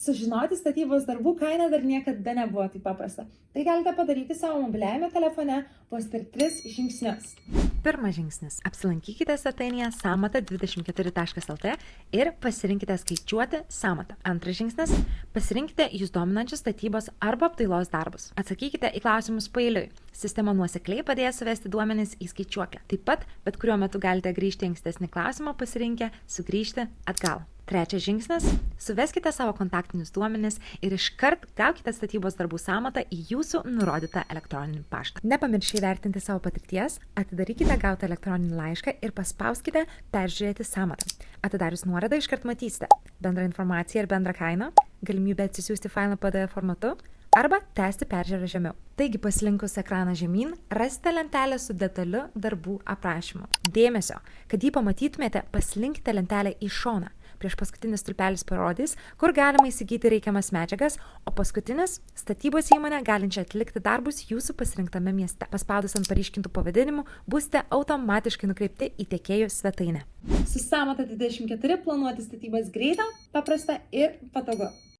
Sužinoti statybos darbų kainą dar niekada nebuvo taip paprasta. Tai galite padaryti savo mobiliajame telefone vos per 3 žingsnius. Pirmas žingsnis. Apsilankykite svetainėje samata24.lt ir pasirinkite skaičiuoti samatą. Antras žingsnis. Pasirinkite jūs dominančius statybos arba apdailos darbus. Atsakykite į klausimus paeiliui. Sistema nuosekliai padės suvesti duomenis į skaičiuoklę. Taip pat, bet kuriuo metu galite grįžti į ankstesnį klausimą pasirinkę sugrįžti atgal. Trečias žingsnis. Suveskite savo kontaktinius duomenis ir iškart gaukite statybos darbų samatą į jūsų nurodytą elektroninį paštą. Nepamirškite įvertinti savo patirties, atidarykite gautą elektroninį laišką ir paspauskite peržiūrėti samatą. Atidarius nuorodą iškart matysite bendrą informaciją ir bendrą kainą, galimybę atsisiųsti failą PDF formatu arba tęsti peržiūrą žemiau. Taigi pasilinkus ekraną žemyn, rasite lentelę su detaliu darbų aprašymu. Dėmesio, kad jį pamatytumėte, paslinkite lentelę į šoną. Prieš paskutinis stulpelis parodys, kur galima įsigyti reikiamas medžiagas, o paskutinis – statybos įmonė galinčia atlikti darbus jūsų pasirinktame mieste. Paspaudus ant paryškintų pavadinimų, būsite automatiškai nukreipti į tiekėjų svetainę. Su Samata 24 planuoti statybas greita, paprasta ir patogu.